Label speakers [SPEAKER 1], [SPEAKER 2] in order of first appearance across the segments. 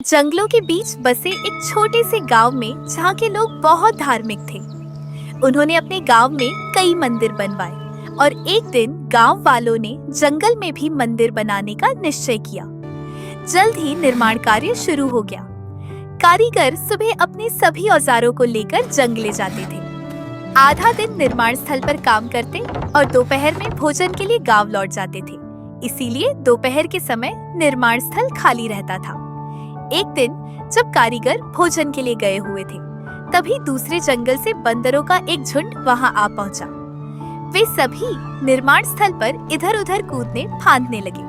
[SPEAKER 1] जंगलों के बीच बसे एक छोटे से गांव में जहाँ के लोग बहुत धार्मिक थे। उन्होंने अपने गांव में कई मंदिर बनवाए और एक दिन गांव वालों ने जंगल में भी मंदिर बनाने का निश्चय किया। जल्द ही निर्माण कार्य शुरू हो गया। कारीगर सुबह अपने सभी औजारों को लेकर जंगले जाते थे। आधा दिन निर्माण स्थल पर काम करते और दोपहर में भोजन के लिए गांव लौट जाते थे। इसीलिए दोपहर के समय निर्माण स्थल खाली रहता था। एक दिन जब कारीगर भोजन के लिए गए हुए थे, तभी दूसरे जंगल से बंदरों का एक झुंड वहां आ पहुंचा। वे सभी निर्माण स्थल पर इधर-उधर कूदने फांदने लगे।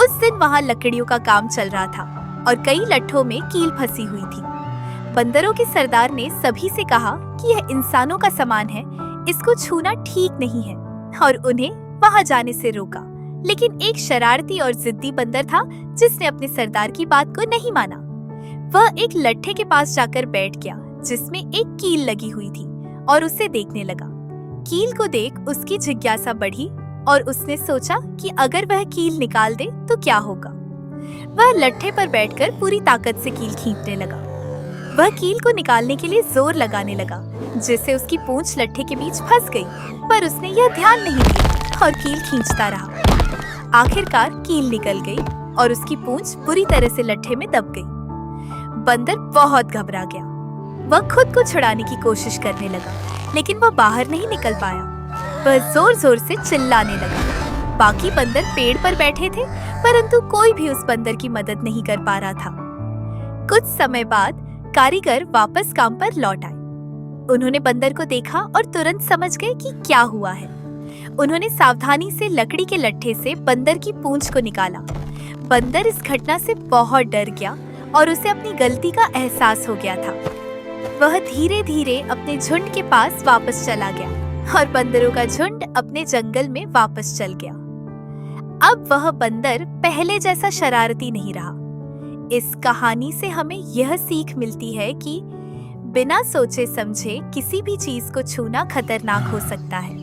[SPEAKER 1] उस दिन वहां लकड़ियों का काम चल रहा था और कई लट्ठों में कील फंसी हुई थी। बंदरों के सरदार ने सभी से कहा कि यह इंसानों का सामान है, इसको छूना ठीक नहीं है, और उन्हें वहां जाने से रोका। लेकिन एक शरारती और जिद्दी बंदर था जिसने अपने सरदार की बात को नहीं माना। वह एक लट्ठे के पास जाकर बैठ गया जिसमें एक कील लगी हुई थी और उसे देखने लगा। कील को देख उसकी जिज्ञासा बढ़ी और उसने सोचा कि अगर वह कील निकाल दे तो क्या होगा। वह लट्ठे पर बैठकर पूरी ताकत से कील खींचने लगा। वह कील को निकालने के लिए जोर लगाने लगा, जिससे उसकी पूंछ लट्ठे के बीच फंस गई, पर उसने यह ध्यान नहीं दिया और कील खींचता रहा। आखिरकार कील निकल गई और उसकी पूंछ बुरी तरह से लट्ठे में दब गई। बंदर बहुत घबरा गया। वह खुद को छुड़ाने की कोशिश करने लगा, लेकिन वह बाहर नहीं निकल पाया। वह जोर-जोर से चिल्लाने लगा। बाकी बंदर पेड़ पर बैठे थे, परंतु कोई भी उस बंदर की मदद नहीं कर पा रहा था। कुछ समय बाद कारीगर वापस काम पर लौट आए। उन्होंने बंदर को देखा और तुरंत समझ गए कि क्या हुआ है। उन्होंने सावधानी से लकड़ी के लट्ठे से बंदर की पूंछ को निकाला। बंदर इस घटना से बहुत डर गया और उसे अपनी गलती का एहसास हो गया था। वह धीरे-धीरे अपने झुंड के पास वापस चला गया और बंदरों का झुंड अपने जंगल में वापस चल गया। अब वह बंदर पहले जैसा शरारती नहीं रहा। इस कहानी से हमें यह सीख मिलती है कि बिना सोचे समझे किसी भी चीज को छूना खतरनाक हो सकता है।